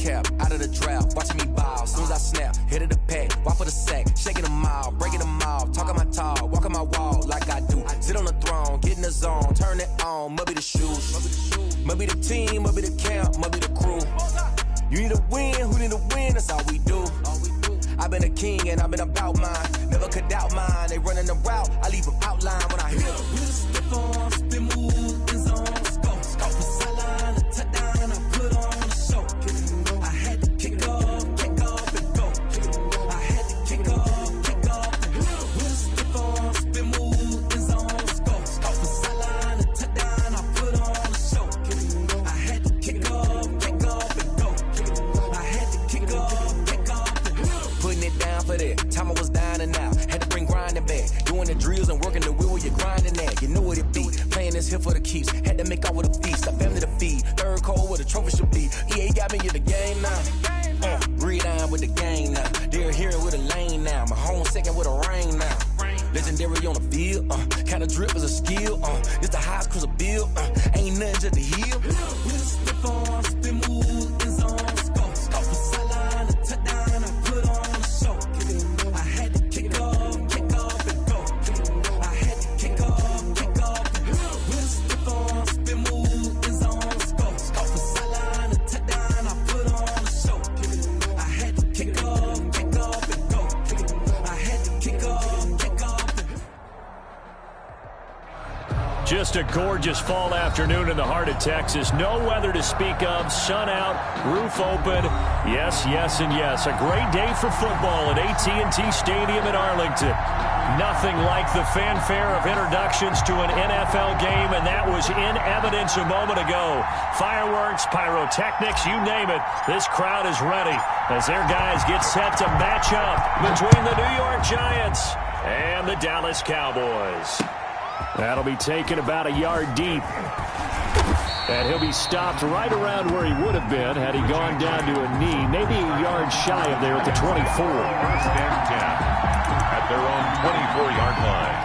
cap, out of the drought, watching me ball. Soon as I snap, hit of the pack, walk for the sack, shaking them all, breaking them all, talking my tall, walking my wall like I do. Sit on the throne, get in the zone, turn it on, must be the shoes, must be the team, must be the camp, must be the crew. You need a win, who need a win, that's all we do. I've been a king and I've been about mine, never could doubt mine. They running the route, I leave them outline when I hit them. Stiff on, spin move, in zone, let's go. Go for sideline, a touchdown, I put on the show. I had to kick off and go. I had to kick off and go. Stiff on, spin move, in zone, let's go. Go for sideline, a touchdown, I put on the show. I had to kick off and go. I had to kick off and go. Putting it down for that. Time I was down and out. Had to bring grinding back. Doing the drills and working the wheel where you're grinding at. You know what it be. Playing this here for the keeps. Had to make out with a feast. A family to feed. Third cold where the trophy should be. EA got me in the game now. Breed on with the game now. They're hearing with a lane now. My home second with a rain now. Legendary on the field. Kinda drip is a skill. It's the highest cruiser bill. Ain't nothing just to heal. We'll slip on, spin move, in zone, let's go. Go for sideline, a touchdown, I put on the show. I had to kick off and go. I had to kick off and go. We'll slip on, spin move, in zone, let's go. Go for sideline, a touchdown, I put on the show. I had to kick off and go. I had to kick off and go. Just a gorgeous fall afternoon in the heart of Texas. No weather to speak of. Sun out, roof open. Yes, yes, and yes. A great day for football at AT&T Stadium in Arlington. Nothing like the fanfare of introductions to an NFL game, and that was in evidence a moment ago. Fireworks, pyrotechnics, you name it. This crowd is ready as their guys get set to match up between the New York Giants and the Dallas Cowboys. That'll be taken about a yard deep. And he'll be stopped right around where he would have been had he gone down to a knee, maybe a yard shy of there at the 24. First and 10 at their own 24-yard line.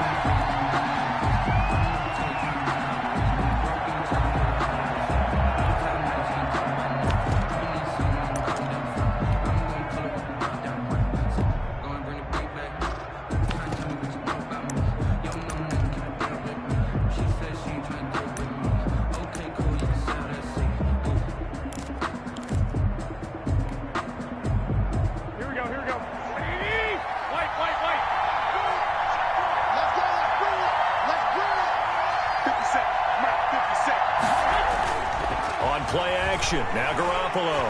Play action. Now Garoppolo.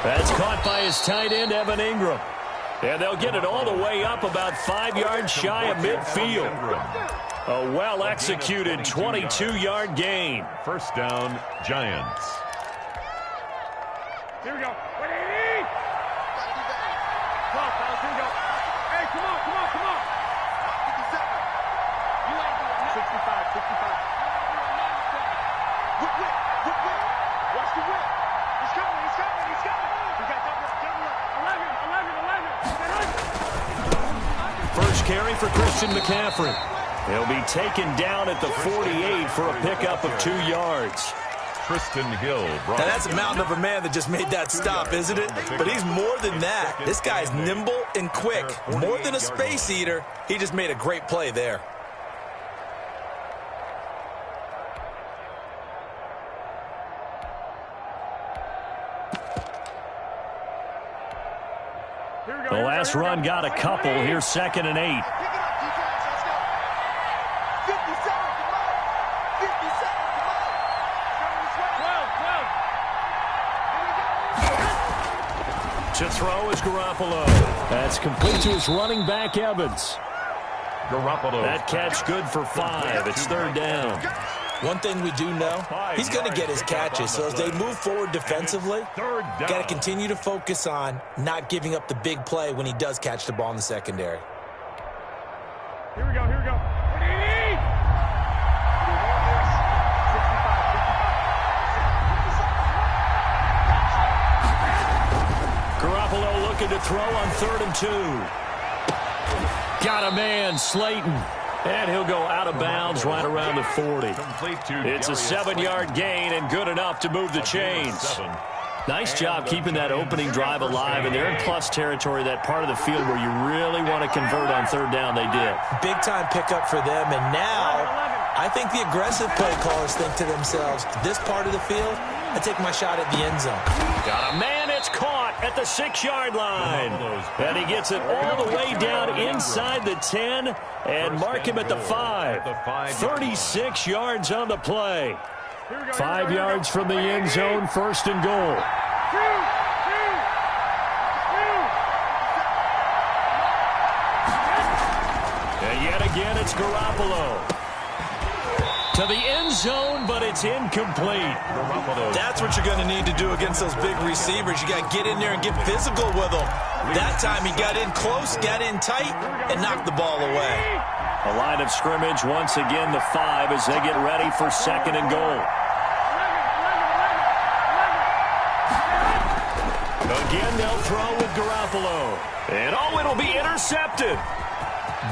That's caught by his tight end, Evan Ingram. And they'll get it all the way up about 5 yards shy of midfield. A well-executed 22-yard gain. First down, Giants. Here we go. Wait! Come on, fellas. Here we go. Hey, come on. You ain't doing nothing. 65. Whip. Watch the whip. He's coming. We got double. 11. First carry for Christian McCaffrey. He'll be taken down at the 48 for a pickup of 2 yards. Tristan Hill. Now that's a mountain of a man that just made that stop, isn't it? But he's more than that. This guy's nimble and quick. More than a space eater. He just made a great play there. The last run got a couple. Here's 2nd and 8. To throw is Garoppolo. That's complete to his running back, Evans. Garoppolo. That catch good for 5. It's 3rd down. One thing we do know, he's going to get his catches. So as they move forward defensively, got to continue to focus on not giving up the big play when he does catch the ball in the secondary. Here we go. Garoppolo looking to throw on 3rd and 2. Got a man, Slayton. And he'll go out of bounds right around the 40. It's a 7-yard gain and good enough to move the chains. Nice job keeping that opening drive alive, and they're in plus territory, that part of the field where you really want to convert on third down. They did. Big-time pickup for them, and now I think the aggressive play callers think to themselves, this part of the field, I take my shot at the end zone. Got a man, it's caught at the 6-yard line. And he gets it all the way down inside the 10 and mark him at the 5. 36 yards on the play. 5 yards from the end zone, first and goal. And yet again, it's Garoppolo. To the end zone, but it's incomplete. That's what you're going to need to do against those big receivers. You got to get in there and get physical with them. That time he got in close, got in tight, and knocked the ball away. A line of scrimmage, once again the 5 as they get ready for second and goal. Again, they'll throw with Garoppolo. And oh, it'll be intercepted.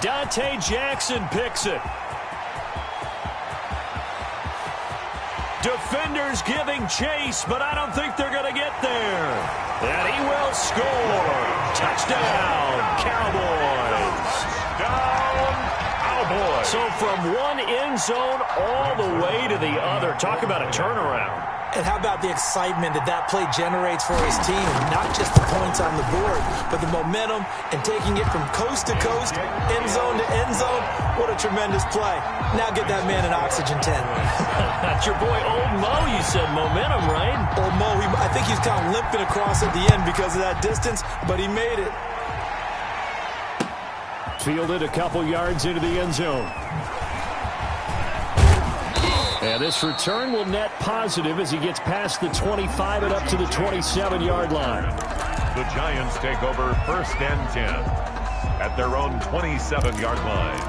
Dante Jackson picks it. Defenders giving chase, but I don't think they're going to get there. And he will score. Touchdown, Cowboys. Touchdown, Cowboys. So from one end zone all the way to the other. Talk about a turnaround. And how about the excitement that play generates for his team? Not just the points on the board, but the momentum and taking it from coast to coast, end zone to end zone. What a tremendous play. Now get that man an oxygen tent. That's your boy Old Mo, you said. Momentum, right? Old Mo, I think he's kind of limping across at the end because of that distance, but he made it. Fielded a couple yards into the end zone. And this return will net positive as he gets past the 25 and up to the 27-yard line. The Giants take over first and 10 at their own 27-yard line.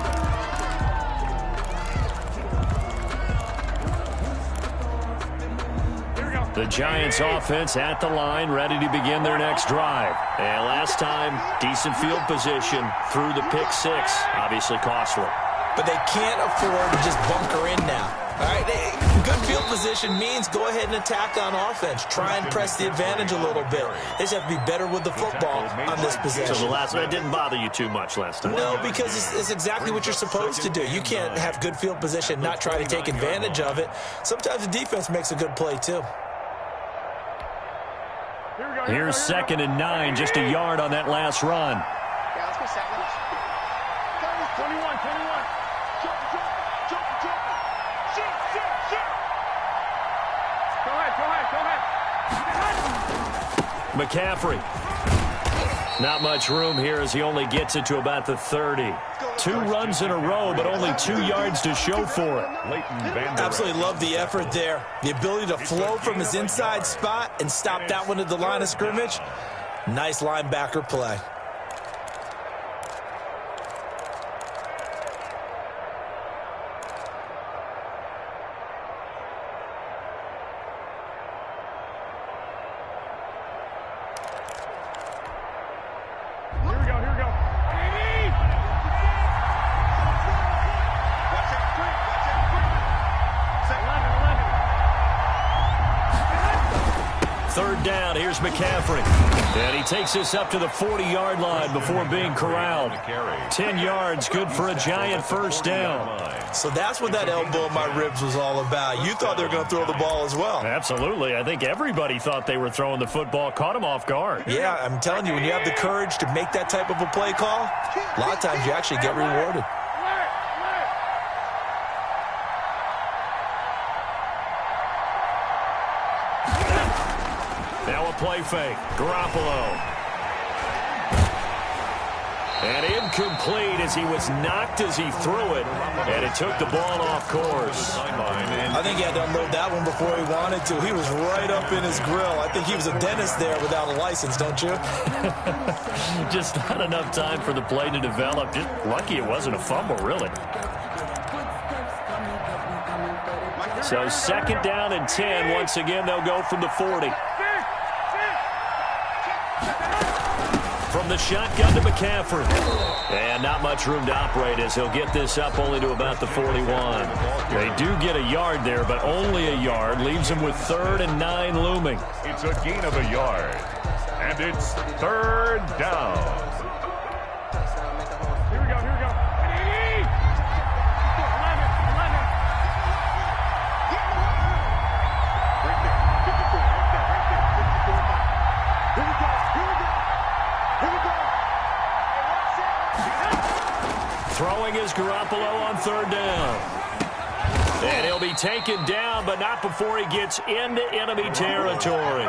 The Giants offense at the line, ready to begin their next drive. And last time, decent field position through the pick 6. Obviously costly. But they can't afford to just bunker in now. All right, good field position means go ahead and attack on offense. Try and press the advantage a little bit. They just have to be better with the football on this possession. So the last one didn't bother you too much last time. No, because it's exactly what you're supposed to do. You can't have good field position, not try to take advantage of it. Sometimes the defense makes a good play, too. Here's second and 9, just a yard on that last run. Yeah, let's go second. 21. McCaffrey. Not much room here as he only gets it to about the 30. 2 runs in a row, but only 2 yards to show for it. Absolutely love the effort there. The ability to flow from his inside spot and stop that one at the line of scrimmage. Nice linebacker play. Third down, here's McCaffrey. And he takes this up to the 40-yard line before being corralled. 10 yards, good for a Giant first down. So that's what that elbow in my ribs was all about. You thought they were going to throw the ball as well. Absolutely. I think everybody thought they were throwing the football, caught him off guard. Yeah, I'm telling you, when you have the courage to make that type of a play call, a lot of times you actually get rewarded. Play fake. Garoppolo. And incomplete as he was knocked as he threw it. And it took the ball off course. I think he had to unload that one before he wanted to. He was right up in his grill. I think he was a dentist there without a license, don't you? Just not enough time for the play to develop. Just lucky it wasn't a fumble, really. So second down and 10. Once again, they'll go from the 40. From the shotgun to McCaffrey. And not not much room to operate as he'll get this up only to about the 41. They do get a yard there, but only a yard. Leaves him with 3rd and 9 looming. It's a gain of a yard. And it's 3rd down. Here we go, here we go. 11, 11. Right there, 54, right there, 54. Here we go, here we go. Here we go. Throwing is Garoppolo on 3rd down. And he'll be taken down, but not before he gets into enemy territory.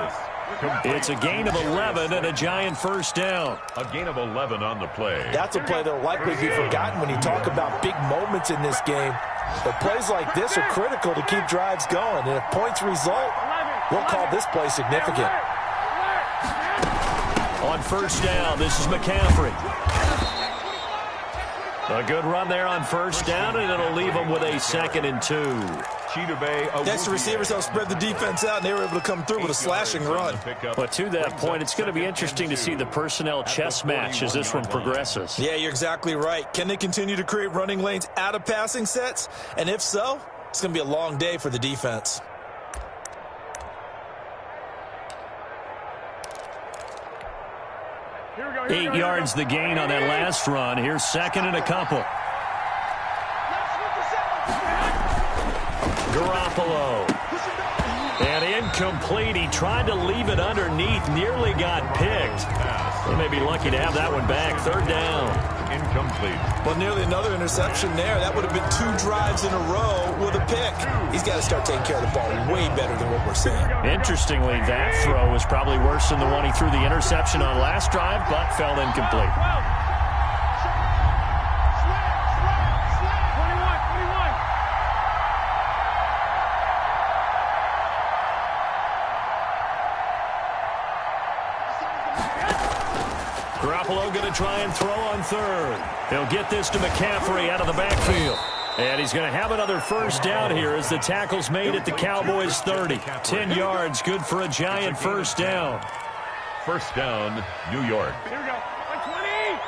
It's a gain of 11 and a Giant 1st down. A gain of 11 on the play. That's a play that will likely be forgotten when you talk about big moments in this game. But plays like this are critical to keep drives going. And if points result, we'll call this play significant. On 1st down, this is McCaffrey. A good run there on 1st down, and it'll leave them with a 2nd and 2. Next, the receivers helped spread the defense out, and they were able to come through with a slashing run. But to that point, it's going to be interesting to see the personnel chess match as this one progresses. Yeah, you're exactly right. Can they continue to create running lanes out of passing sets? And if so, it's going to be a long day for the defense. Here we go, 8 yards the gain on that last run. Here's 2nd and a couple. Garoppolo. And incomplete. He tried to leave it underneath. Nearly got picked. They may be lucky to have that one back. 3rd down. Incomplete. Well, nearly another interception there. That would have been 2 drives in a row with a pick. He's got to start taking care of the ball way better than what we're seeing. Interestingly, that throw was probably worse than the one he threw the interception on last drive, but fell incomplete. 21. Garoppolo going to try and throw on 3rd. He'll get this to McCaffrey out of the backfield. And he's going to have another 1st down here as the tackle's made at the Cowboys' 30. 10 yards, good for a Giant 1st down. 1st down, New York. Here we go. 120.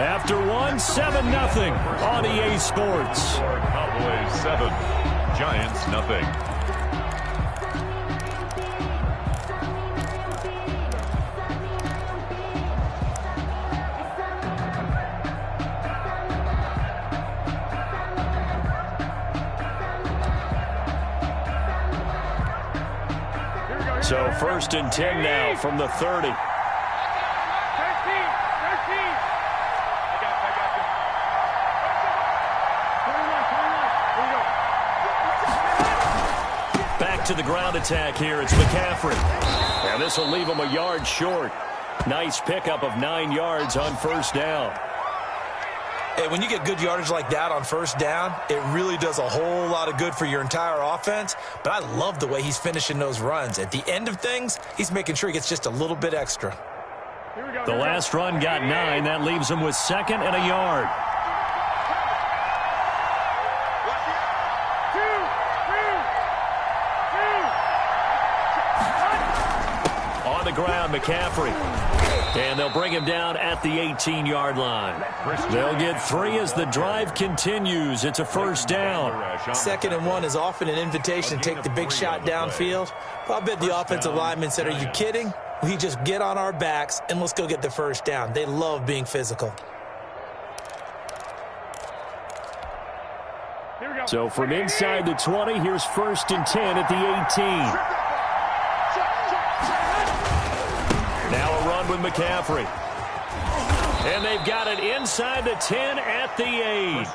After one, 7-0 on EA Sports. Cowboys 7, Giants nothing. So 1st and 10 now from the 30. 13. I got you. 21. Here we go. Back to the ground attack here. It's McCaffrey. And this will leave him a yard short. Nice pickup of 9 yards on 1st down. Hey, when you get good yardage like that on 1st down, it really does a whole lot of good for your entire offense. But I love the way he's finishing those runs. At the end of things, he's making sure he gets just a little bit extra. Here we go. The last run got 9. That leaves him with 2nd and a yard. On the ground, McCaffrey. And they'll bring him down at the 18-yard line. They'll get 3 as the drive continues. It's a 1st down. 2nd and 1 is often an invitation to take the big shot downfield. Well, I bet the offensive lineman said, "Are you kidding? We just get on our backs and let's go get the 1st down." They love being physical. Here we go. So from inside the 20, here's 1st and 10 at the 18. Now a run with McCaffrey. And they've got it inside the 10 at the 8.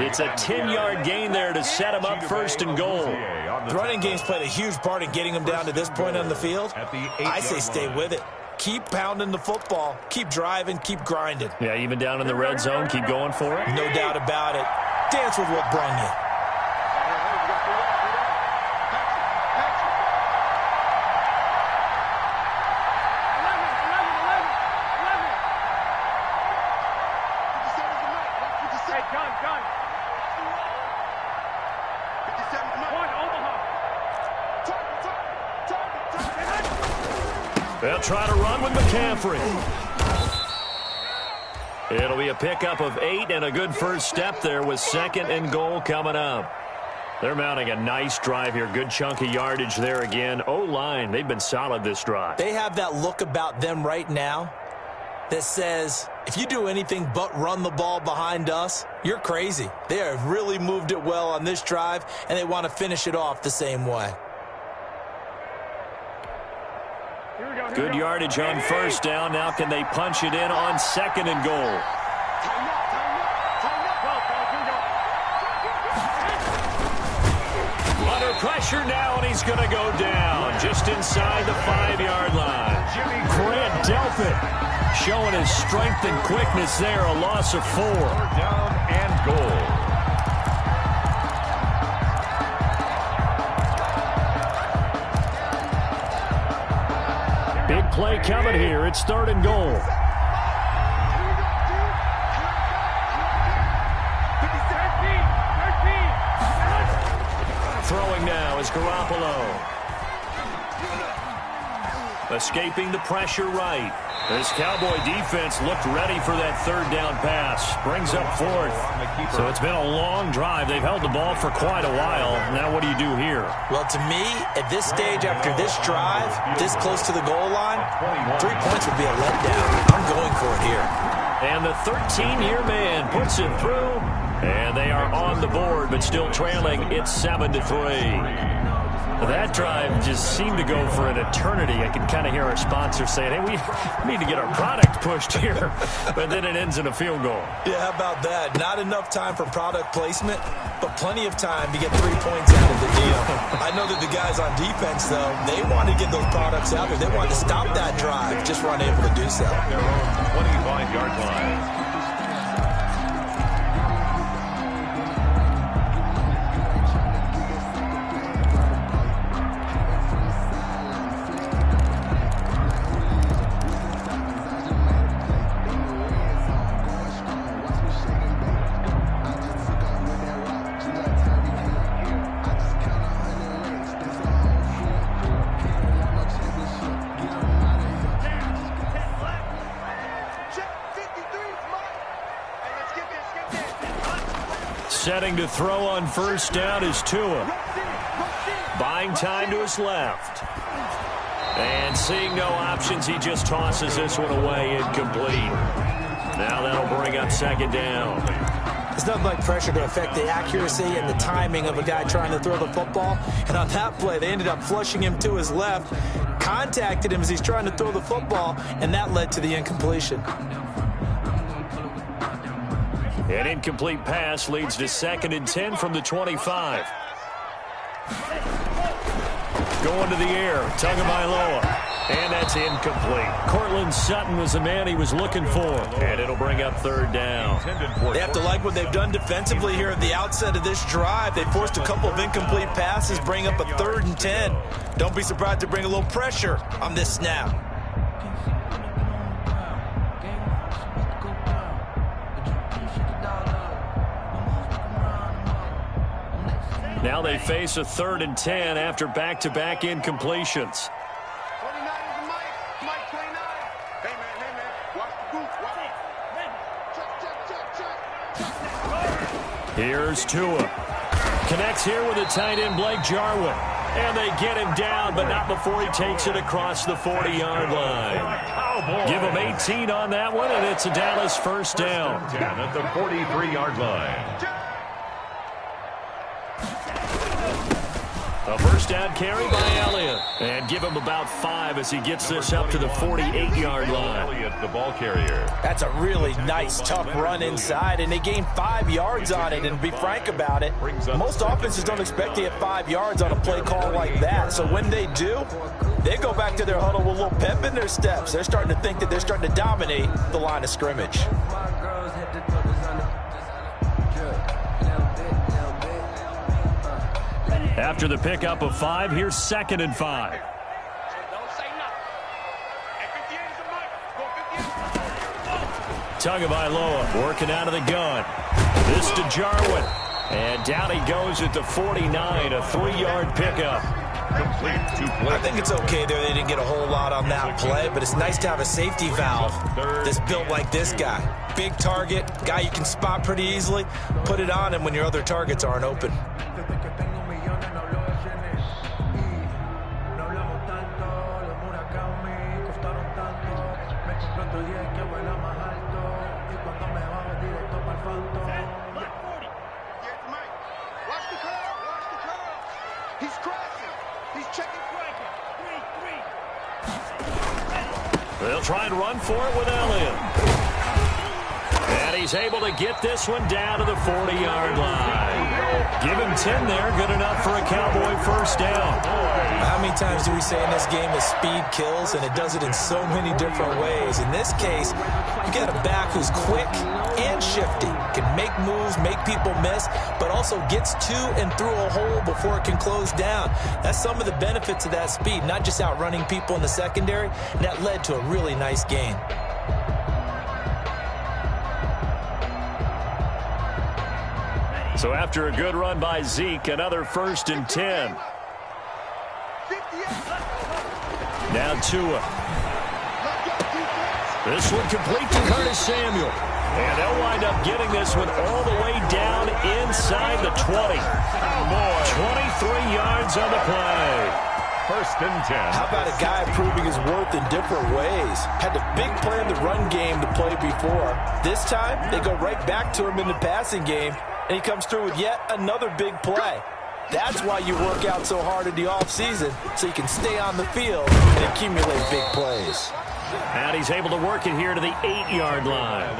It's a 10-yard gain there to set him up 1st and goal. The running game's played a huge part in getting him down to this point on the field. I say stay with it. Keep pounding the football. Keep driving. Keep grinding. Yeah, even down in the red zone, keep going for it. No doubt about it. Dance with what brung you. They'll try to run with McCaffrey. It'll be a pickup of 8 and a good first step there with 2nd and goal coming up. They're mounting a nice drive here. Good chunk of yardage there again. O-line, they've been solid this drive. They have that look about them right now that says, if you do anything but run the ball behind us, you're crazy. They have really moved it well on this drive, and they want to finish it off the same way. Good yardage on first down. Now can they punch it in on 2nd and goal? Under pressure now, and he's going to go down just inside the 5-yard line. Grant Delpit showing his strength and quickness there. A loss of 4. Down and goal. Big play coming here. It's 3rd and goal. Throwing now is Garoppolo. Escaping the pressure right. This Cowboy defense looked ready for that 3rd down pass. Brings up 4th. So it's been a long drive. They've held the ball for quite a while. Now what do you do here? Well, to me, at this stage, after this drive, this close to the goal line, 3 points would be a letdown. I'm going for it here. And the 13-year man puts it through. And they are on the board, but still trailing. It's 7-3. That drive just seemed to go for an eternity. I can kind of hear our sponsor saying, hey, we need to get our product pushed here. But then it ends in a field goal. Yeah, how about that? Not enough time for product placement, but plenty of time to get 3 points out of the deal. I know that the guys on defense, though, they wanted to get those products out there. They wanted to stop that drive, just weren't able to do so. Their own 25-yard line. Setting to throw on first down is Tua. Buying time to his left. And seeing no options, he just tosses this one away, incomplete. Now that'll bring up 2nd down. There's nothing like pressure to affect the accuracy and the timing of a guy trying to throw the football. And on that play, they ended up flushing him to his left, contacted him as he's trying to throw the football, and that led to the incompletion. An incomplete pass leads to 2nd and 10 from the 25. Going to the air, Tagovailoa, and that's incomplete. Cortland Sutton was the man he was looking for, and it'll bring up 3rd down. They have to like what they've done defensively here at the outset of this drive. They forced a couple of incomplete passes, bring up a 3rd and 10. Don't be surprised to bring a little pressure on this snap. Now they face a 3rd and 10 after back-to-back incompletions. 29 is the Mike 29. Hey, man, watch the booth. Check. Here's Tua. Connects here with a tight end, Blake Jarwin. And they get him down, but not before he takes it across the 40-yard line. Give him 18 on that one, and it's a Dallas first down. At the 43-yard line. A first down carry by Elliott. And give him about 5 as he gets this up to the 48-yard line. Elliott, the ball carrier. That's a really nice, tough run inside, and they gained 5 yards on it. And to be frank about it, most offenses don't expect to get 5 yards on a play call like that. So when they do, they go back to their huddle with a little pep in their steps. They're starting to think that they're starting to dominate the line of scrimmage. After the pickup of 5, here's 2nd and 5. Tagovailoa working out of the gun. This to Jarwin. And down he goes at the 49, a 3-yard pickup. complete to play. I think it's okay there. They didn't get a whole lot on that play, but it's nice to have a safety valve that's built like this guy. Big target, guy you can spot pretty easily. Put it on him when your other targets aren't open. They'll try and run for it with Elliott. And he's able to get this one down to the 40-yard line. Give him 10 there, good enough for a Cowboy first down. How many times do we say in this game that speed kills, and it does it in so many different ways? In this case, you get a back who's quick and shifty, can make moves, make people miss, but also gets to and through a hole before it can close down. That's some of the benefits of that speed, not just outrunning people in the secondary, and that led to a really nice gain. So after a good run by Zeke, another 1st and 10. Now Tua. This one complete to Curtis Samuel. And they'll wind up getting this one all the way down inside the 20. 23 yards on the play. 1st and 10. How about a guy proving his worth in different ways? Had the big play in the run game to play before. This time, they go right back to him in the passing game, and he comes through with yet another big play. That's why you work out so hard in the offseason, so you can stay on the field and accumulate big plays. And he's able to work it here to the 8-yard line.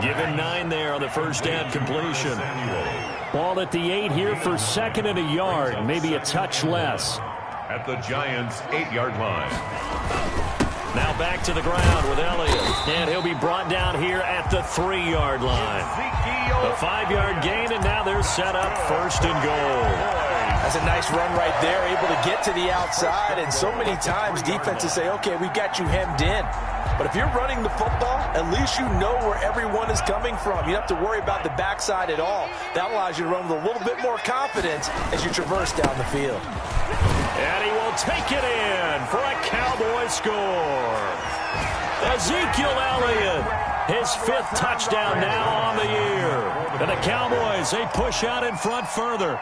Give him 9 there on the first down completion. Ball at the 8 here for 2nd and a yard, maybe a touch less. At the Giants' 8-yard line. Now back to the ground with Elliott. And he'll be brought down here at the 3-yard line. A 5-yard gain, and now they're set up 1st and goal. That's a nice run right there, able to get to the outside, and so many times defenses say, okay, we've got you hemmed in. But if you're running the football, at least you know where everyone is coming from. You don't have to worry about the backside at all. That allows you to run with a little bit more confidence as you traverse down the field. And he will take it in for a Cowboy score. Ezekiel Elliott, his 5th touchdown now on the year. And the Cowboys, they push out in front further.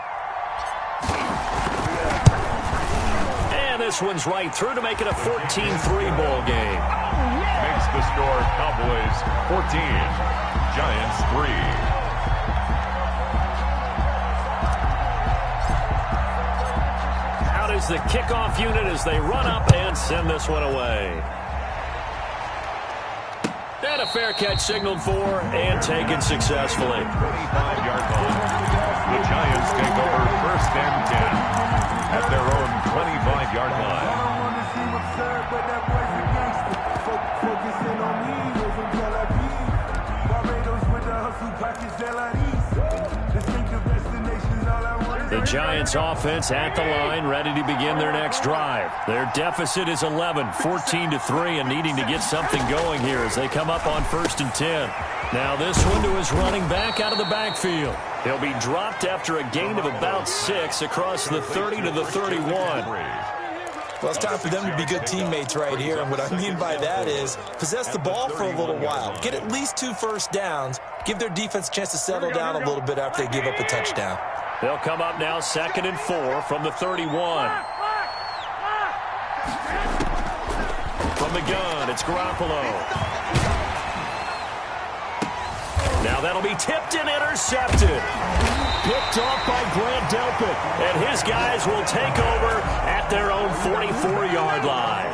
And this one's right through to make it a 14-3 ball game. Makes the score Cowboys 14, Giants 3. Is the kickoff unit as they run up and send this one away. And a fair catch signaled for and taken successfully. 25-yard line. The Giants take over 1st and 10 at their own 25-yard line. The Giants offense at the line, ready to begin their next drive. Their deficit is 11, 14-3, and needing to get something going here as they come up on 1st and 10. Now this one to his running back out of the backfield. He'll be dropped after a gain of about 6 across the 30 to the 31. Well, it's time for them to be good teammates right here, and what I mean by that is possess the ball for a little while, get at least 2 first downs, give their defense a chance to settle down a little bit after they give up a touchdown. They'll come up now 2nd and 4 from the 31. From the gun, it's Garoppolo. Now that'll be tipped and intercepted. Picked off by Grant Delpit. And his guys will take over at their own 44-yard line.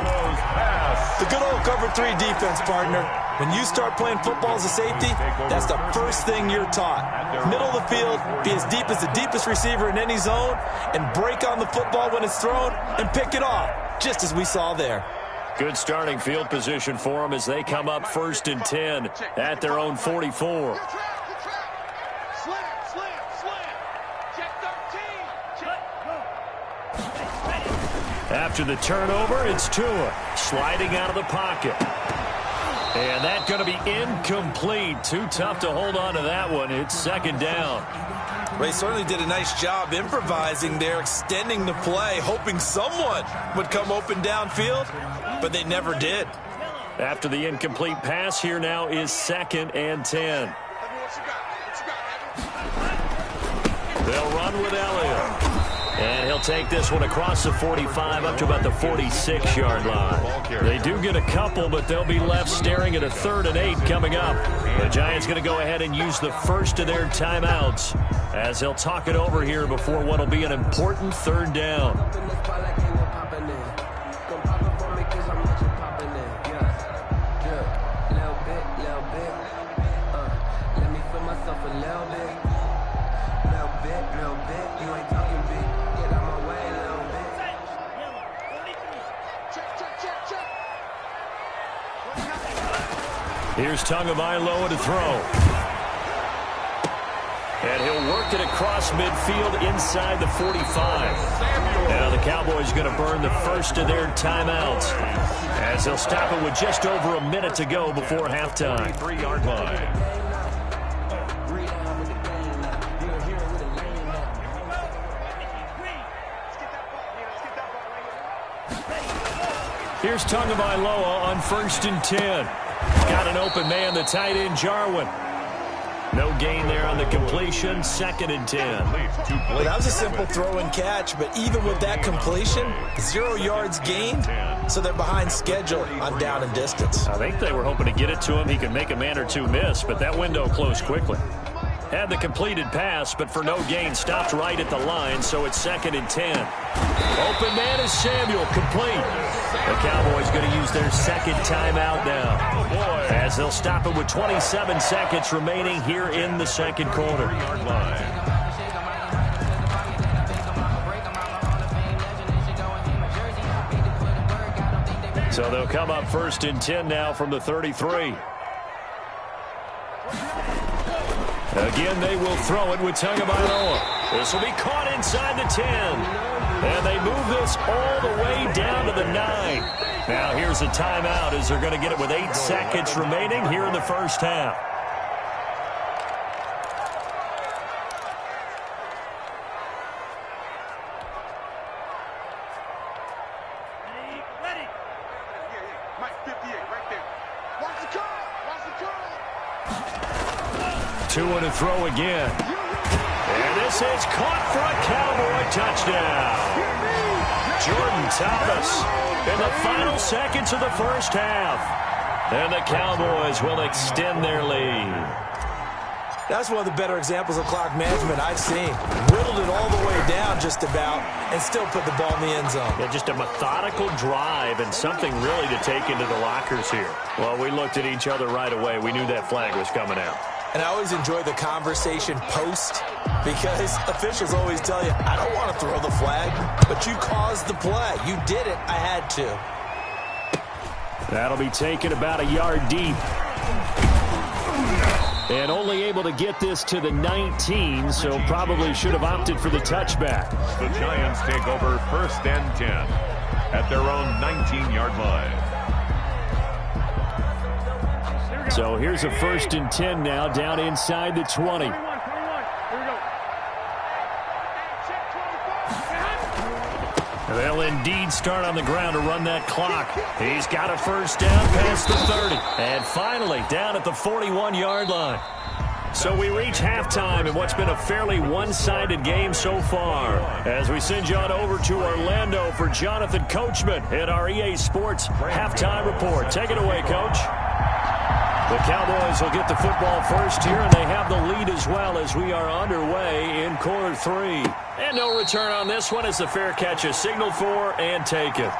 The good old cover 3 defense, partner. When you start playing football as a safety, that's the first thing you're taught. Middle of the field, be as deep as the deepest receiver in any zone, and break on the football when it's thrown and pick it off, just as we saw there. Good starting field position for them as they come up 1st and 10 at their own 44. After the turnover, it's Tua sliding out of the pocket. And that's going to be incomplete. Too tough to hold on to that one. It's 2nd down. They certainly did a nice job improvising there, extending the play, hoping someone would come open downfield, but they never did. After the incomplete pass, here now is 2nd and 10. They'll run with Elliott. And he'll take this one across the 45 up to about the 46-yard line. They do get a couple, but they'll be left staring at a 3rd and 8 coming up. The Giants going to go ahead and use the first of their timeouts as they'll talk it over here before what will be an important 3rd down. Here's Tagovailoa to throw. And he'll work it across midfield inside the 45. Now the Cowboys going to burn the first of their timeouts as they'll stop it with just over a minute to go before halftime. 3-yard line. Here's Tagovailoa on 1st and 10. Got an open man, the tight end, Jarwin. No gain there on the completion, 2nd and 10. Well, that was a simple throw and catch, but even with that completion, 0 yards gained, so they're behind schedule on down and distance. I think they were hoping to get it to him. He could make a man or two miss, but that window closed quickly. Had the completed pass, but for no gain, stopped right at the line, so it's 2nd and 10. Open man is Samuel, complete. The Cowboys going to use their 2nd timeout now, as they'll stop it with 27 seconds remaining here in the 2nd quarter. So they'll come up 1st and 10 now from the 33. Again, they will throw it with Tagovailoa. This will be caught inside the 10. And they move this all the way down to the 9. Now here's a timeout as they're going to get it with 8 seconds remaining here in the first half. Ready. Mike 58 right there. Watch the curl. Watch the curl. 2 and a throw again. And this is caught for a Cowboy touchdown. Jordan Thomas in the final seconds of the first half. And the Cowboys will extend their lead. That's one of the better examples of clock management I've seen. Whittled it all the way down just about and still put the ball in the end zone. Yeah, just a methodical drive and something really to take into the lockers here. Well, we looked at each other right away. We knew that flag was coming out. And I always enjoy the conversation post because officials always tell you, I don't want to throw the flag, but you caused the play. You did it. I had to. That'll be taken about a yard deep. And only able to get this to the 19, so probably should have opted for the touchback. The Giants take over 1st and 10 at their own 19-yard line. So here's a 1st and 10 now down inside the 20. They'll indeed start on the ground to run that clock. He's got a first down past the 30. And finally down at the 41-yard line. So we reach halftime in what's been a fairly one-sided game so far. As we send you on over to Orlando for Jonathan Coachman at our EA Sports Halftime Report. Take it away, Coach. The Cowboys will get the football first here, and they have the lead as well as we are underway in quarter 3. And no return on this one as the fair catch is signaled for and taken.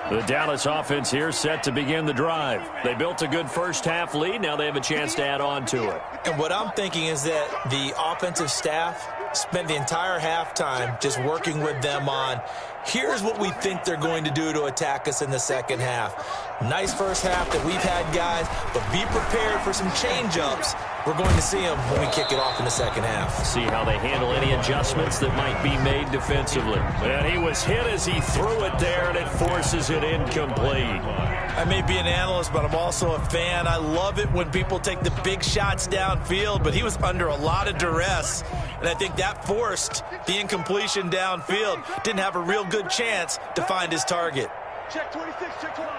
The Dallas offense here set to begin the drive. They built a good first half lead. Now they have a chance to add on to it. And what I'm thinking is that the offensive staff spent the entire halftime just working with them on, Here's what we think they're going to do to attack us in the second half. Nice first half that we've had, guys, but be prepared for some change-ups. We're going to see them when we kick it off in the second half. See how they handle any adjustments that might be made defensively. And he was hit as he threw it there, and it forces it incomplete. I may be an analyst, but I'm also a fan. I love it when people take the big shots downfield, but he was under a lot of duress, and I think that forced the incompletion downfield. Didn't have a real good chance to find his target. Check 26, check 26.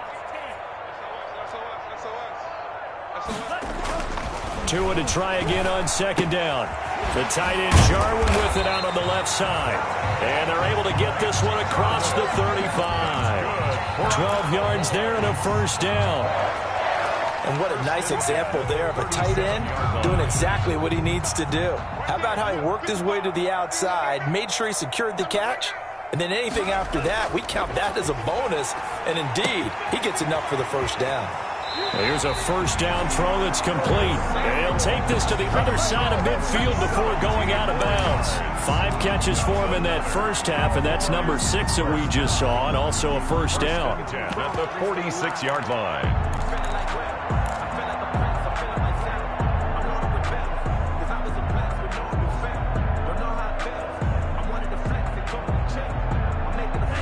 Tua to try again on second down. The tight end Jarwin with it out on the left side. And they're able to get this one across the 35. 12 yards there and a first down. And what a nice example there of a tight end doing exactly what he needs to do. How about how he worked his way to the outside, made sure he secured the catch, and then anything after that, we count that as a bonus. And indeed, he gets enough for the first down. Well, here's a first down throw that's complete. And he'll take this to the other side of midfield before going out of bounds. 5 catches for him in that first half, and that's number 6 that we just saw, and also a first down. At the 46-yard line.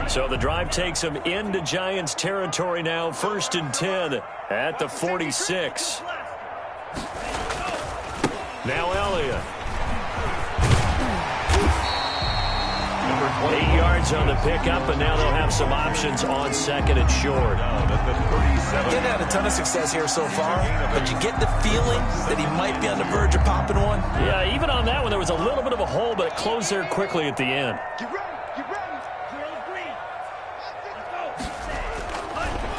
So the drive takes them into Giants territory now. 1st and 10 at the 46. Now Elliott. 8 yards on the pickup, and now they'll have some options on second and short. Didn't have a ton of success here so far, but you get the feeling that he might be on the verge of popping one. Yeah, even on that one, there was a little bit of a hole, but it closed there quickly at the end. Get ready, get ready.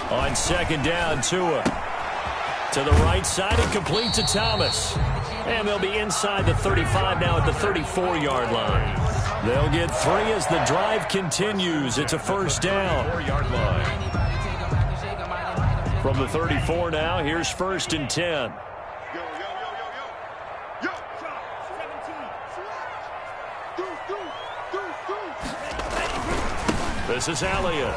On second down, Tua to the right side and complete to Thomas. And they'll be inside the 35 now at the 34-yard line. They'll get 3 as the drive continues. It's a first down. 4-yard line. From the 34 now, here's 1st and 10. This is Elliott.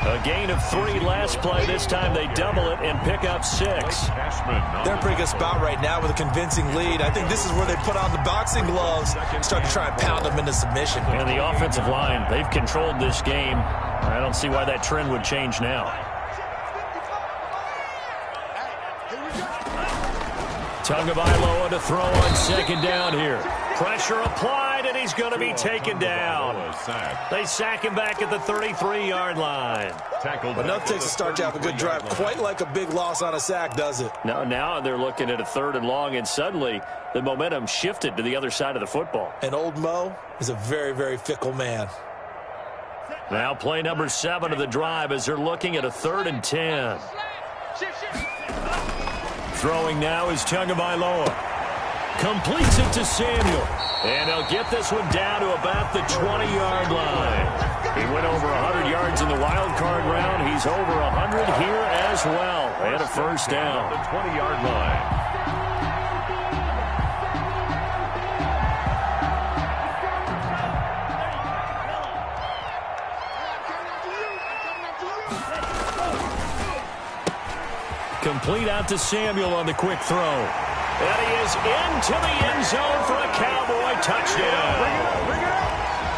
A gain of 3 last play. This time they double it and pick up 6. They're in a pretty good spot right now with a convincing lead. I think this is where they put on the boxing gloves and start to try and pound them into submission. And the offensive line, they've controlled this game. I don't see why that trend would change now. Tagovailoa to throw on second down here. Pressure applied, and he's going to be taken down. They sack him back at the 33-yard line. But enough takes a start to have a good drive. Quite like a big loss on a sack, does it? Now they're looking at a 3rd and long, and suddenly the momentum shifted to the other side of the football. And old Mo is a very, very fickle man. Now play number 7 of the drive as they're looking at a 3rd and 10. Throwing now is Tagovailoa. Completes it to Samuel. And they'll get this one down to about the 20-yard line. He went over 100 yards in the wild card round. He's over 100 here as well. And a first down. The 20-yard line. Complete out to Samuel on the quick throw. And he is into the end zone for a Cowboy touchdown.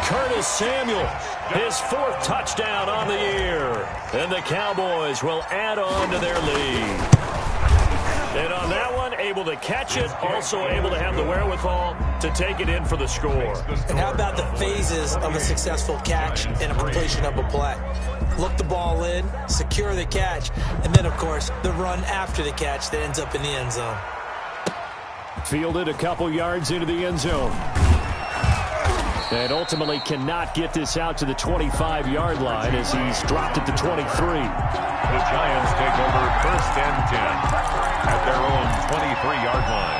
Curtis Samuel, his 4th touchdown on the year. And the Cowboys will add on to their lead. And on that one, able to catch it, also able to have the wherewithal to take it in for the score. And how about the phases of a successful catch and a completion of a play? Look the ball in, secure the catch, and then, of course, the run after the catch that ends up in the end zone. Fielded a couple yards into the end zone. And ultimately cannot get this out to the 25-yard line as he's dropped at the 23. The Giants take over 1st and 10 at their own 23-yard line.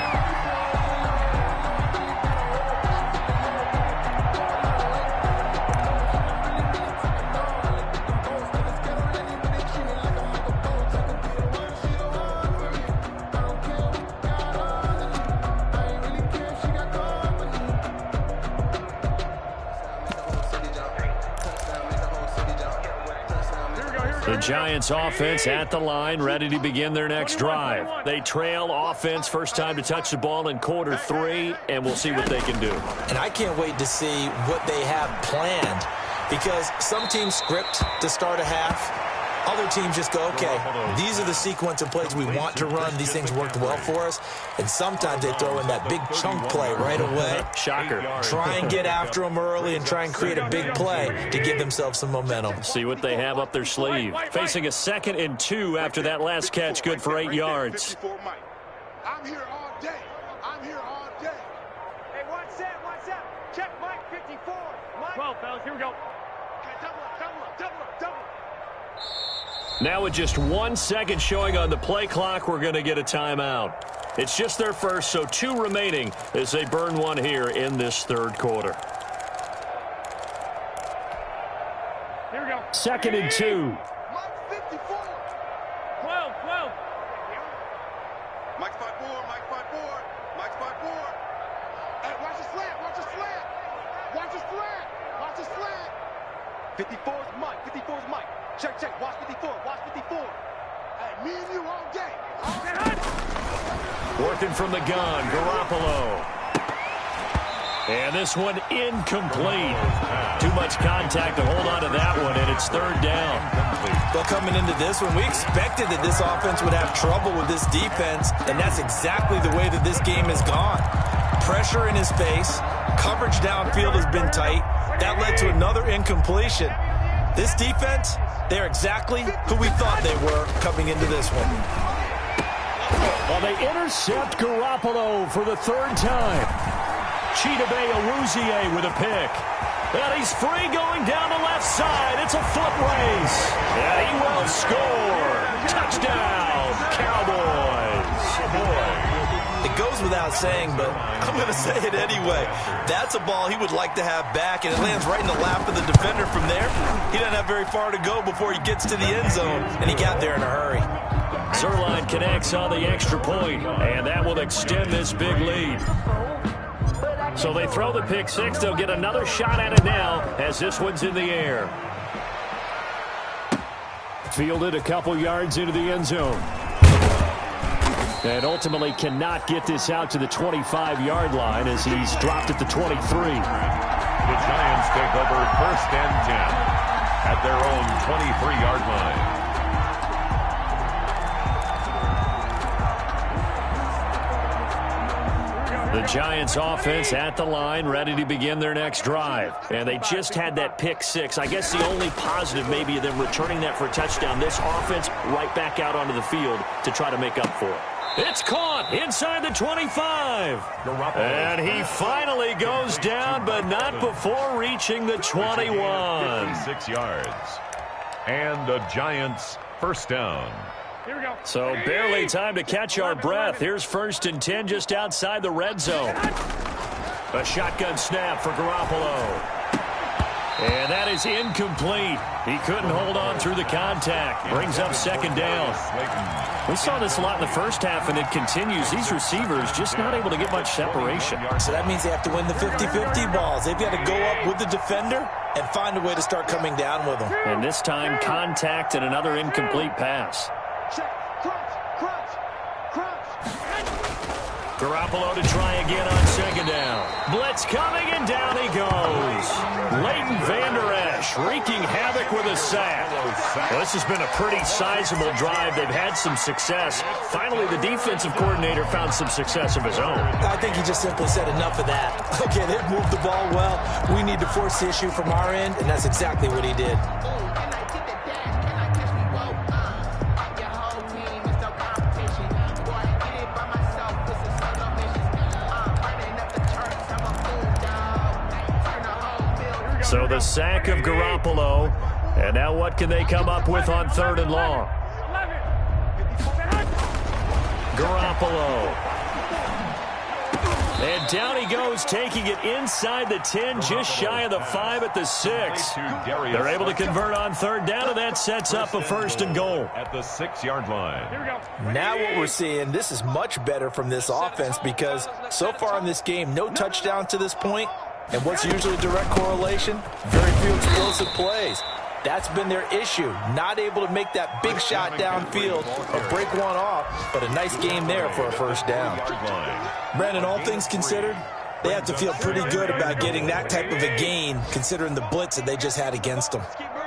Giants offense at the line, ready to begin their next drive. They trail offense, first time to touch the ball in quarter 3, and we'll see what they can do. And I can't wait to see what they have planned, because some teams script to start a half. Other teams just go, okay, these are the sequence of plays we want to run. These things worked well for us. And sometimes they throw in that big chunk play right away. Shocker. Try and get after them early and try and create a big play to give themselves some momentum. See what they have up their sleeve. Facing a 2nd and 2 after that last catch, good for 8 yards. I'm here all day. I'm here all day. Hey, watch that. Check Mike 54. Mike. 12, fellas, here we go. Okay, double up. Now with just 1 second showing on the play clock, we're going to get a timeout. It's just their first, so 2 remaining as they burn one here in this 3rd quarter. Here we go. 2nd and 2. Mike 54. 12. Mike 5-4. Hey, watch the slant. 54's Mike. Check. Watch 54. Hey, me and you all day. Working from the gun, Garoppolo. And this one incomplete. Too much contact to hold on to that one, and it's 3rd down. But coming into this one, we expected that this offense would have trouble with this defense, and that's exactly the way that this game has gone. Pressure in his face, coverage downfield has been tight. That led to another incompletion. This defense, they're exactly who we thought they were coming into this one. Well, they intercept Garoppolo for the 3rd time. Chidobe Awuzie with a pick. And he's free going down the left side. It's a foot race. And he will score. Touchdown, Cowboys. It goes without saying, but I'm going to say it anyway. That's a ball he would like to have back, and it lands right in the lap of the defender from there. He doesn't have very far to go before he gets to the end zone, and he got there in a hurry. Zerline connects on the extra point, and that will extend this big lead. So they throw the pick 6. They'll get another shot at it now as this one's in the air. Fielded a couple yards into the end zone. And ultimately cannot get this out to the 25-yard line as he's dropped at the 23. The Giants take over 1st and 10 at their own 23-yard line. The Giants offense at the line, ready to begin their next drive. And they just had that pick 6. I guess the only positive maybe of them returning that for a touchdown. This offense right back out onto the field to try to make up for it. It's caught inside the 25. And he finally goes down, but not before reaching the 21. 56 yards. And the Giants' 1st down. Here we go. So barely time to catch our breath. Here's 1st and 10 just outside the red zone. A shotgun snap for Garoppolo. And that is incomplete. He couldn't hold on through the contact. Brings up 2nd down. We saw this a lot in the first half, and it continues. These receivers just not able to get much separation. So that means they have to win the 50-50 balls. They've got to go up with the defender and find a way to start coming down with them. And this time, contact and another incomplete pass. Garoppolo to try again on 2nd down. Blitz coming, and down he goes. Leighton Vander Esch wreaking havoc with a sack. Well, this has been a pretty sizable drive. They've had some success. Finally, the defensive coordinator found some success of his own. I think he just simply said enough of that. Okay, they've moved the ball well. We need to force the issue from our end, and that's exactly what he did. So the sack of Garoppolo. And now what can they come up with on 3rd and long? Garoppolo. And down he goes, taking it inside the 10, just shy of the 5 at the 6. They're able to convert on 3rd down, and that sets up a 1st and goal. At the 6-yard line. Here we go. Now what we're seeing, this is much better from this offense because so far in this game, no touchdown to this point. And what's usually a direct correlation? Very few explosive plays. That's been their issue. Not able to make that big shot downfield or break one off, but a nice game there for a first down. Brandon, all things considered, they have to feel pretty good about getting that type of a gain considering the blitz that they just had against them.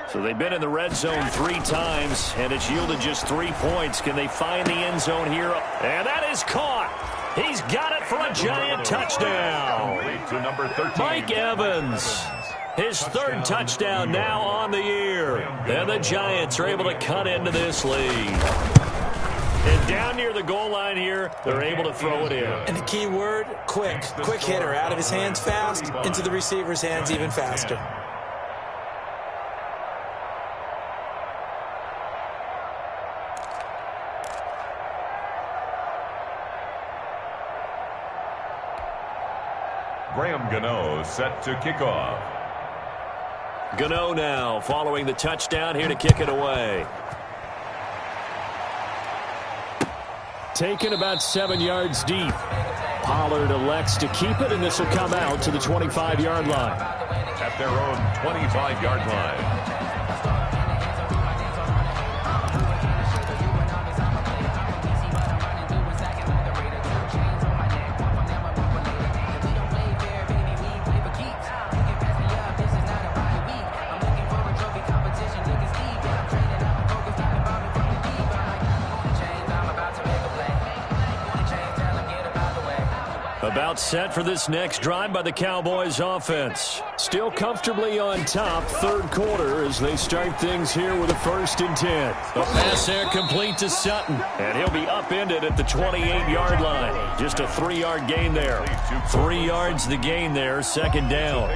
So they've been in the red zone 3 times, and it's yielded just 3 points. Can they find the end zone here? And that is caught. He's got it for a giant touchdown. To number 13. Mike Evans. His 3rd touchdown now on the year. And the Giants are able to cut into this lead. And down near the goal line here, they're able to throw it in. And the key word, quick. Quick hitter. Out of his hands fast, into the receiver's hands even faster. Graham Gano set to kick off. Gano now following the touchdown here to kick it away. Taken about 7 yards deep. Pollard elects to keep it, and this will come out to the 25-yard line. At their own 25-yard line. About set for this next drive by the Cowboys offense. Still comfortably on top, 3rd quarter as they start things here with a 1st and 10. A pass there complete to Sutton, and he'll be upended at the 28-yard line. Just a 3-yard gain there. 3 yards the gain there, 2nd down.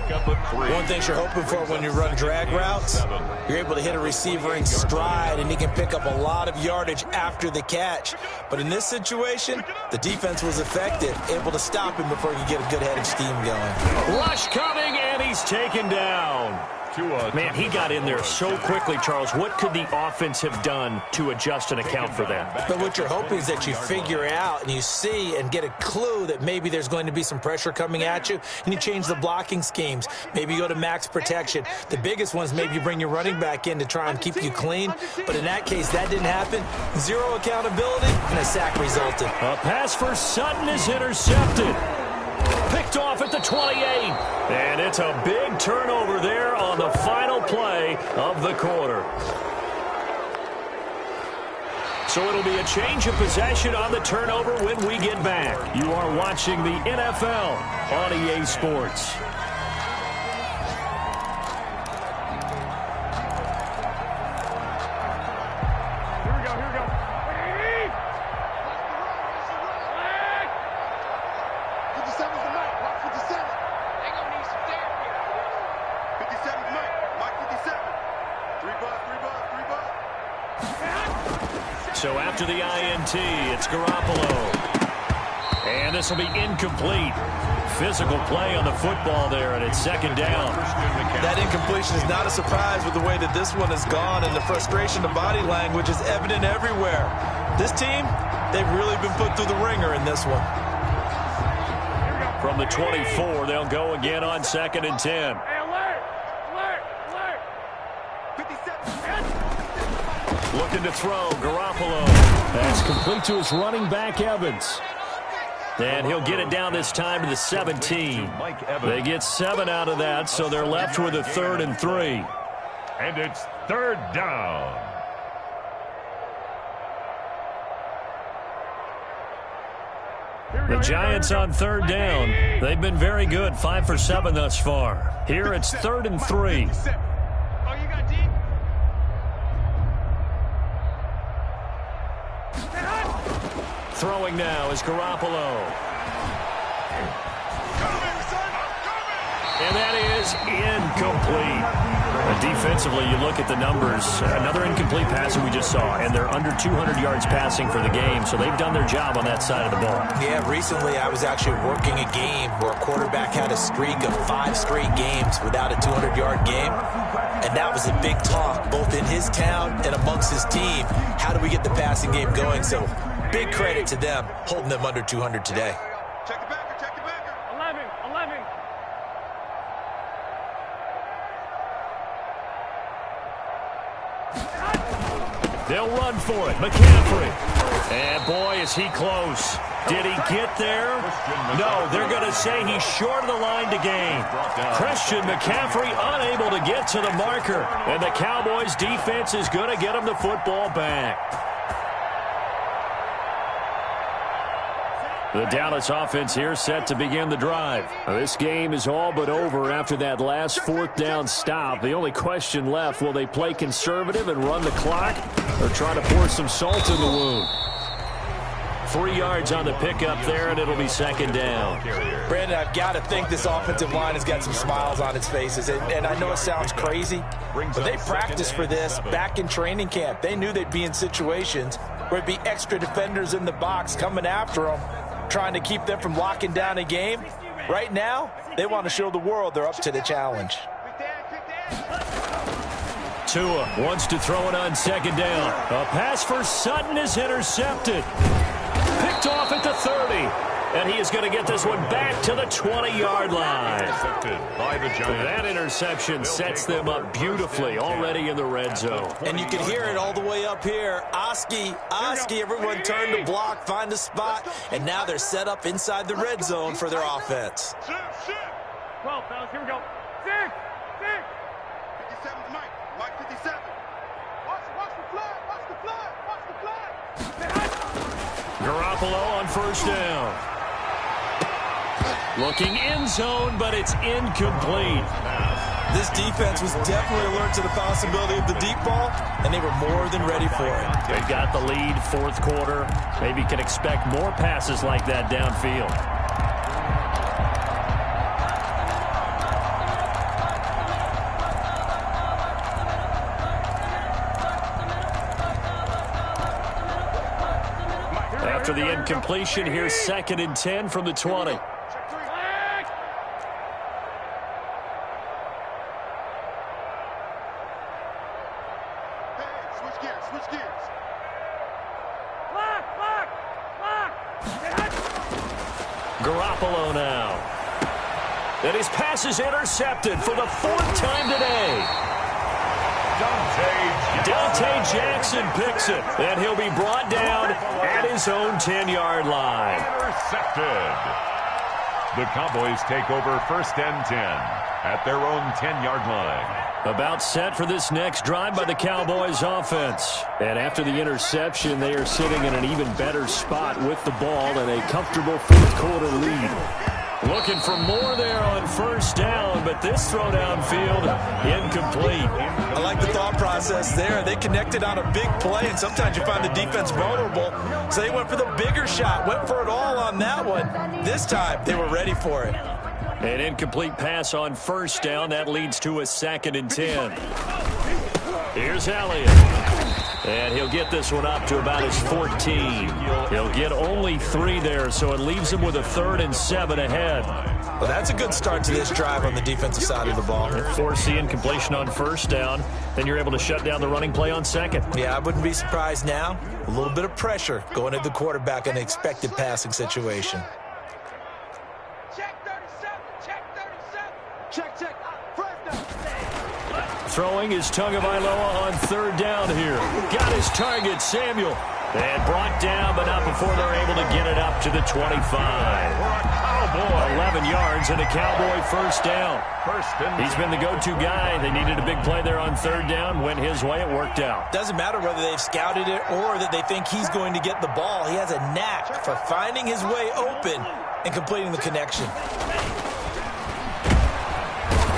One thing you're hoping for when you run drag routes, you're able to hit a receiver in stride, and he can pick up a lot of yardage after the catch. But in this situation, the defense was effective, able to stop him before he could get a good head of steam going. Rush coming, and he's taken down. Man, he got in there so quickly, Charles. What could the offense have done to adjust and account for that? But what you're hoping is that you figure out and you see and get a clue that maybe there's going to be some pressure coming at you, and you change the blocking schemes. Maybe you go to max protection. The biggest ones, maybe you bring your running back in to try and keep you clean. But in that case, that didn't happen. 0 accountability, and a sack resulted. A pass for Sutton is intercepted. Picked off at the 28. And it's a big turnover there on the final play of the quarter. So it'll be a change of possession on the turnover when we get back. You are watching the NFL on EA Sports. So after the INT, it's Garoppolo. And this will be incomplete. Physical play on the football there, and it's 2nd down. That incompletion is not a surprise with the way that this one has gone, and the frustration of body language is evident everywhere. This team, they've really been put through the ringer in this one. From the 24, they'll go again on 2nd and 10. Looking to throw, Garoppolo. That's complete to his running back, Evans. And he'll get it down this time to the 17. They get 7 out of that, so they're left with a 3rd and 3. And it's 3rd down. The Giants on 3rd down. They've been very good, 5 for 7 thus far. Here it's 3rd and 3. Throwing now is Garoppolo. And that is incomplete. Defensively, you look at the numbers. Another incomplete pass we just saw, and they're under 200 yards passing for the game, so they've done their job on that side of the ball. Yeah, recently I was actually working a game where a quarterback had a streak of 5 straight games without a 200-yard game, and that was a big talk, both in his town and amongst his team. How do we get the passing game going? So big credit to them, holding them under 200 today. Check the backer, check the backer. 11. They'll run for it. McCaffrey. And boy, is he close. Did he get there? No, they're going to say he's short of the line to gain. Christian McCaffrey unable to get to the marker. And the Cowboys defense is going to get him the football back. The Dallas offense here set to begin the drive. This game is all but over after that last fourth down stop. The only question left, will they play conservative and run the clock or try to pour some salt in the wound? 3 yards on the pickup there, and it'll be second down. Brandon, I've got to think this offensive line has got some smiles on its faces. And I know it sounds crazy, but they practiced for this back in training camp. They knew they'd be in situations where it'd be extra defenders in the box coming after them, trying to keep them from locking down a game. Right now, they want to show the world they're up to the challenge. Tua wants to throw it on second down. A pass for Sutton is intercepted. Picked off at the 30. And he is going to get this one back to the 20-yard line. That interception sets them up beautifully already in the red zone. And you can hear it all the way up here. Oski, everyone turned to block, find a spot, and now they're set up inside the red zone for their offense. 12, fellas, here we go. 6. 57's Mike. Mike 57. Watch the flag. Watch the flag. Watch the flag. Garoppolo on first down. Looking end zone, but it's incomplete. This defense was definitely alert to the possibility of the deep ball, and they were more than ready for it. They got the lead, fourth quarter. Maybe can expect more passes like that downfield. After the incompletion, here's 2nd and 10 from the 20. Hey, switch gears. Lock. Garoppolo now. And his pass is intercepted for the 4th time today. Dante Jackson picks it, and he'll be brought down at his own 10-yard line. Intercepted. The Cowboys take over 1st and 10 at their own 10-yard line. About set for this next drive by the Cowboys offense. And after the interception, they are sitting in an even better spot with the ball and a comfortable fourth quarter lead. Looking for more there on first down, but this throw downfield incomplete. I like the thought process there. They connected on a big play, and sometimes you find the defense vulnerable. So they went for the bigger shot, went for it all on that one. This time, they were ready for it. An incomplete pass on first down. That leads to a 2nd and 10. Here's Elliott. And he'll get this one up to about his 14. He'll get only 3 there, so it leaves him with a 3rd and 7 ahead. Well, that's a good start to this drive on the defensive side of the ball. Force the incompletion on first down. Then you're able to shut down the running play on second. Yeah, I wouldn't be surprised now. A little bit of pressure going at the quarterback in an expected passing situation. Check 37. Check. First down. Throwing is Tagovailoa on 3rd down here. Got his target, Samuel. And brought down, but not before they're able to get it up to the 25. 11 yards and a Cowboy first down. He's been the go-to guy. They needed a big play there on 3rd down. Went his way. It worked out. Doesn't matter whether they've scouted it or that they think he's going to get the ball. He has a knack for finding his way open and completing the connection.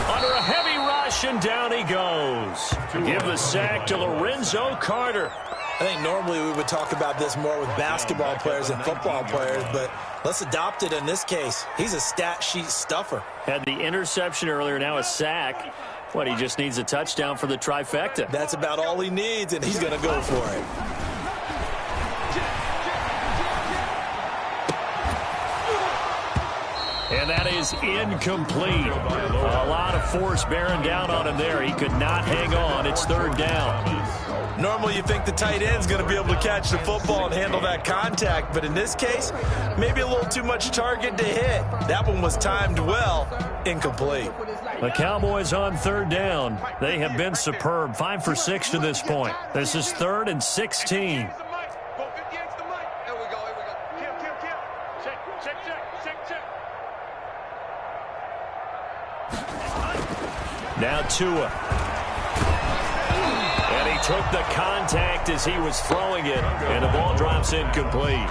Under a heavy rush, and down he goes. Give the sack to Lorenzo Carter. I think normally we would talk about this more with basketball players and football players, but let's adopt it in this case. He's a stat sheet stuffer. Had the interception earlier, now a sack. He just needs a touchdown for the trifecta. That's about all he needs, and he's going to go for it. And that is incomplete. A lot of force bearing down on him there. He could not hang on. It's 3rd down. Normally you think the tight end's going to be able to catch the football and handle that contact, but in this case, maybe a little too much target to hit. That one was timed well, incomplete. The Cowboys on third down. They have been superb. 5 for 6 to this point. This is 3rd and 16. Now Tua. And he took the contact as he was throwing it, and the ball drops incomplete.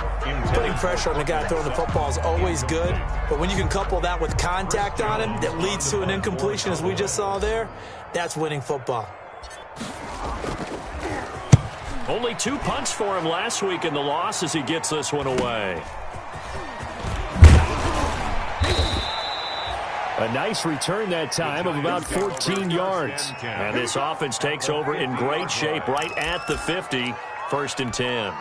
Putting pressure on the guy throwing the football is always good, but when you can couple that with contact on him that leads to an incompletion, as we just saw there, that's winning football. Only 2 punts for him last week in the loss as he gets this one away. A nice return that time of about 14 yards. And this offense takes over in great shape right at the 50, 1st and 10.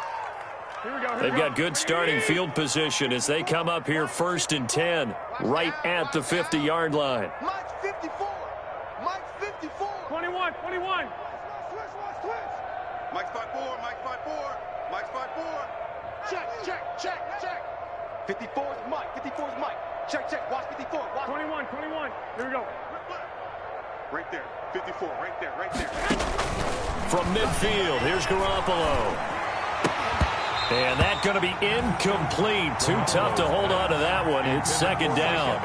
They've got good starting field position as they come up here 1st and 10, right at the 50-yard line. Mike's 54. Mike's 54. 21, 21. Mike's 5'4", Mike's 5'4", Mike's 5'4". Check. 54 is Mike, 54 is Mike. Check, watch 54, watch. 21. Here we go. Right there, 54, right there. From midfield, here's Garoppolo. And that's going to be incomplete. Too tough to hold on to that one. It's 2nd down.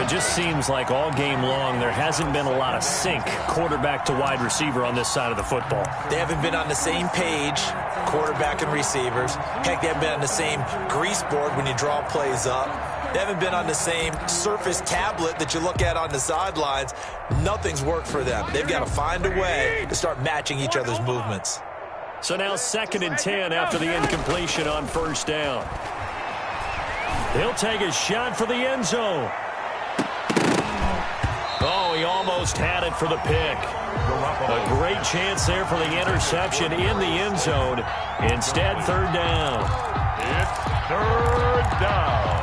It just seems like all game long there hasn't been a lot of sync quarterback to wide receiver on this side of the football. They haven't been on the same page, quarterback and receivers. Heck, they haven't been on the same grease board when you draw plays up. They haven't been on the same surface tablet that you look at on the sidelines. Nothing's worked for them. They've got to find a way to start matching each other's movements. So now 2nd and 10 after the incompletion on 1st down. He'll take a shot for the end zone. Oh, he almost had it for the pick. A great chance there for the interception in the end zone. Instead, 3rd down. It's 3rd down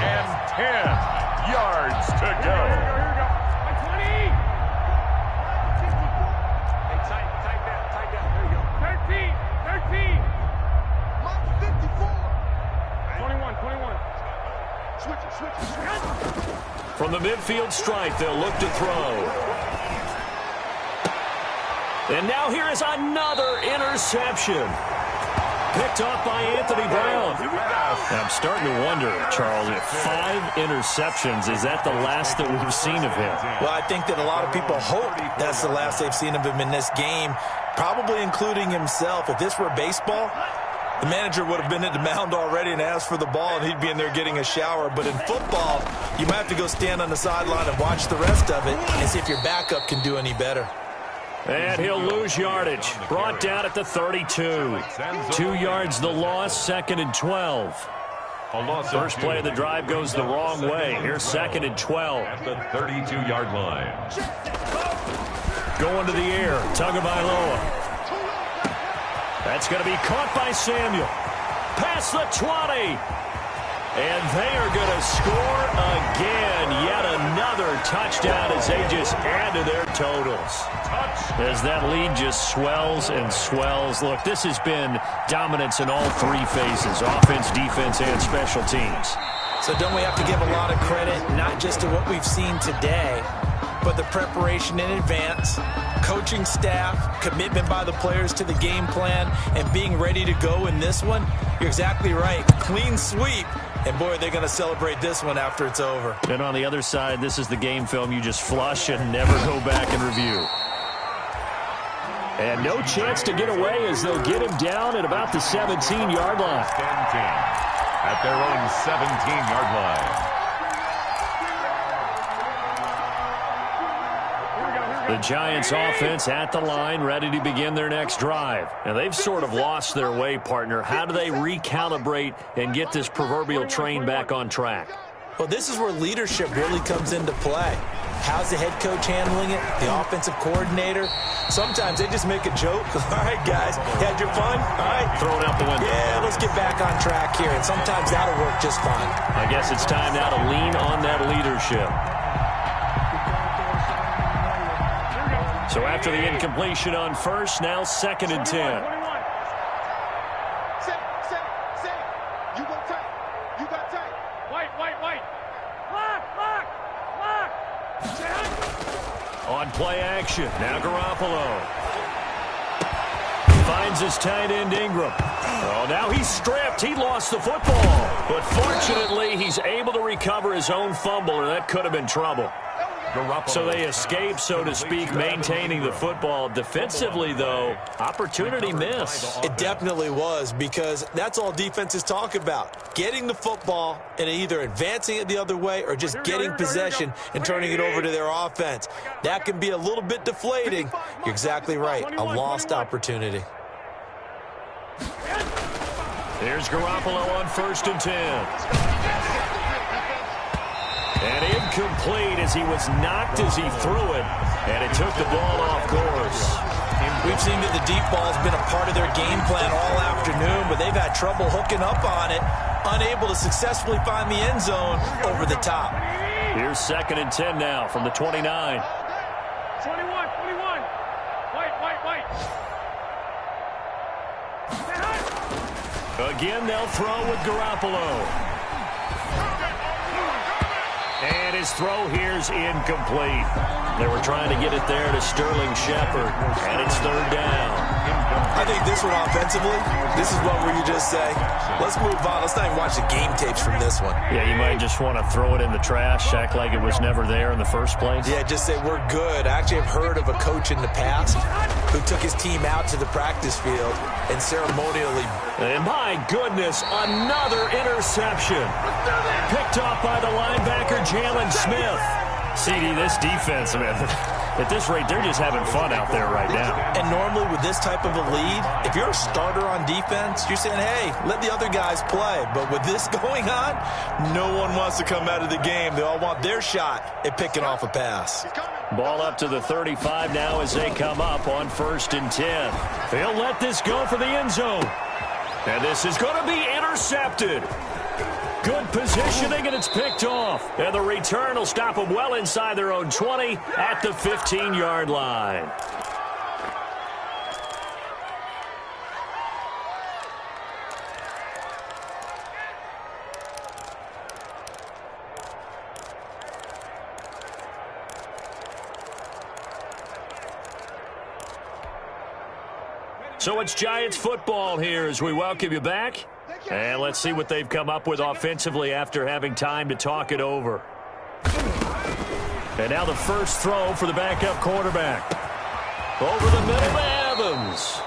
and 10 yards to go. Here we go. 20. Hey, tight that. There you go. 13. Mike's 54. 21. Switch. From the midfield stripe, they'll look to throw. And now here is another interception. Picked off by Anthony Brown. I'm starting to wonder, Charles, if 5 interceptions, is that the last that we've seen of him? Well, I think that a lot of people hope that's the last they've seen of him in this game, probably including himself. If this were baseball, the manager would have been at the mound already and asked for the ball, and he'd be in there getting a shower. But in football, you might have to go stand on the sideline and watch the rest of it and see if your backup can do any better. And he'll lose yardage. Brought down at the 32. 2 yards the loss, 2nd and 12. First play of the drive goes the wrong way. Here's 2nd and 12. At the 32-yard line. Going to the air. Tagovailoa. That's going to be caught by Samuel. Past the 20. And they are going to score again. Yet another touchdown as they just add to their totals. As that lead just swells and swells. Look, this has been dominance in all 3 phases. Offense, defense, and special teams. So don't we have to give a lot of credit, not just to what we've seen today, but the preparation in advance, coaching staff, commitment by the players to the game plan, and being ready to go in this one? You're exactly right. Clean sweep. And, boy, they're going to celebrate this one after it's over. And on the other side, this is the game film you just flush and never go back and review. And no chance to get away as they'll get him down at about the 17-yard line. At their own 17-yard line. The Giants offense at the line, ready to begin their next drive. And they've sort of lost their way, partner. How do they recalibrate and get this proverbial train back on track? Well, this is where leadership really comes into play. How's the head coach handling it? The offensive coordinator? Sometimes they just make a joke. All right, guys, had your fun? All right. Throw it out the window. Yeah, let's get back on track here. And sometimes that'll work just fine. I guess it's time now to lean on that leadership. So after the incompletion on first, now 2nd and 10. Set it. You go tight. You got tight. White. Lock. On play action, now Garoppolo. Finds his tight end Ingram. Oh, now he's stripped. He lost the football. But fortunately, he's able to recover his own fumble, or that could have been trouble. So they escape, so to speak, maintaining the football. Defensively, though, opportunity missed. It definitely was, because that's all defenses talk about. Getting the football and either advancing it the other way or just getting possession and turning it over to their offense. That can be a little bit deflating. You're exactly right. A lost opportunity. Here's Garoppolo on 1st and 10. And incomplete as he was knocked as he threw it, and it took the ball off course. We've seen that the deep ball's been a part of their game plan all afternoon, but they've had trouble hooking up on it, unable to successfully find the end zone over the top. Here's 2nd and 10 now from the 29. 21. White. Again, they'll throw with Garoppolo. And his throw here's incomplete. They were trying to get it there to Sterling Shepard, and it's 3rd down. I think this one offensively, this is one where you just say, let's move on. Let's not even watch the game tapes from this one. Yeah, you might just want to throw it in the trash, act like it was never there in the first place. Yeah, just say we're good. I actually have heard of a coach in the past who took his team out to the practice field and ceremonially. And my goodness, another interception. Picked off by the linebacker, Jalen Smith. CD, this defense, man, at this rate, they're just having fun out there right now. And normally with this type of a lead, if you're a starter on defense, you're saying, hey, let the other guys play. But with this going on, no one wants to come out of the game. They all want their shot at picking off a pass. Ball up to the 35 now as they come up on 1st and 10. They'll let this go for the end zone. And this is going to be intercepted. Good positioning, and it's picked off. And the return will stop them well inside their own 20 at the 15-yard line. So it's Giants football here as we welcome you back. And let's see what they've come up with offensively after having time to talk it over. And now the first throw for the backup quarterback. Over the middle to Evans.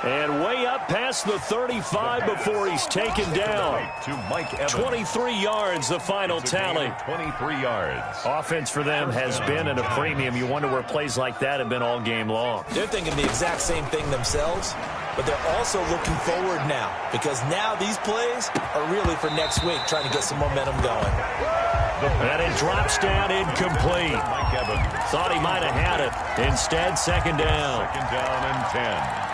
And way up past the 35 before he's taken down. To Mike Evans. 23 yards, the final tally. 23 yards. Offense for them has been at a premium. You wonder where plays like that have been all game long. They're thinking the exact same thing themselves, but they're also looking forward now, because now these plays are really for next week, trying to get some momentum going. And it drops down incomplete. Mike Evans. Thought he might have had it. Instead, 2nd down. 2nd down and 10.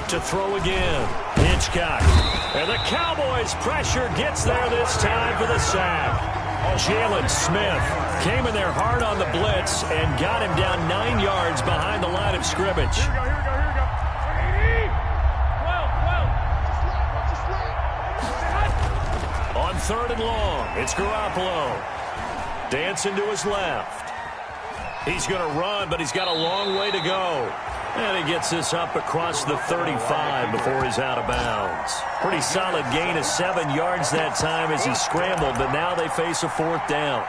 To throw again. Hitchcock. And the Cowboys' pressure gets there this time for the sack. Jalen Smith came in there hard on the blitz and got him down 9 yards behind the line of scrimmage. Here we go. On 3rd and long, it's Garoppolo. Dancing to his left. He's going to run, but he's got a long way to go. And he gets this up across the 35 before he's out of bounds. Pretty solid gain of 7 yards that time as he scrambled, but now they face a 4th down.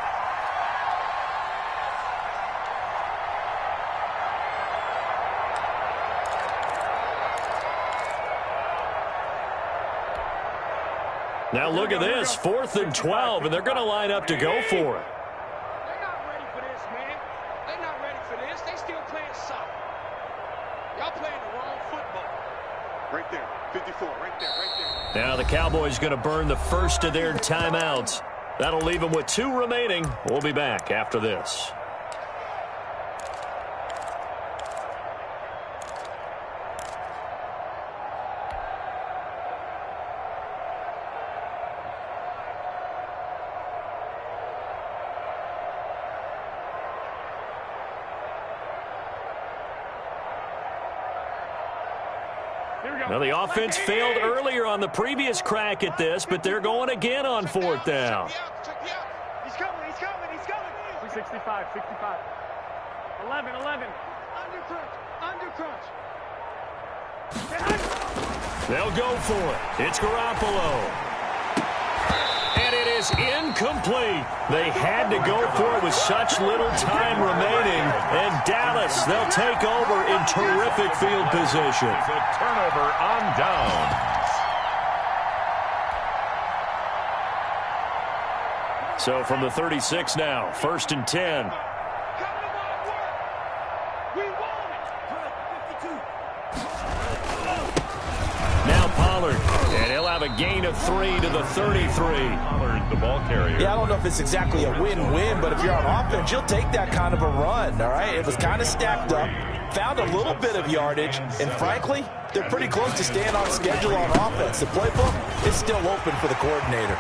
Now look at this, 4th and 12, and they're going to line up to go for it. They're not ready for this, man. They're not ready for this. They still playing soccer. Y'all playing the wrong football. Right there, 54, right there. Now the Cowboys going to burn the first of their timeouts. That'll leave them with 2 remaining. We'll be back after this. Well, the offense failed earlier on the previous crack at this, but they're going again on fourth down. He's coming. 65. 11. Under crunch. They'll go for it. It's Garoppolo. And it is incomplete. They had to go for it with such little time remaining. And Dallas, they'll take over in terrific field position. It's a turnover on down. So from the 36 now, 1st and 10. Now Pollard, and he'll have a gain of 3 to the 33. Pollard, the ball carrier. Yeah, I don't know if it's exactly a win-win, but if you're on offense, you'll take that kind of a run, all right? It was kind of stacked up, found a little bit of yardage, and frankly, they're pretty close to staying on schedule on offense. The playbook is still open for the coordinator.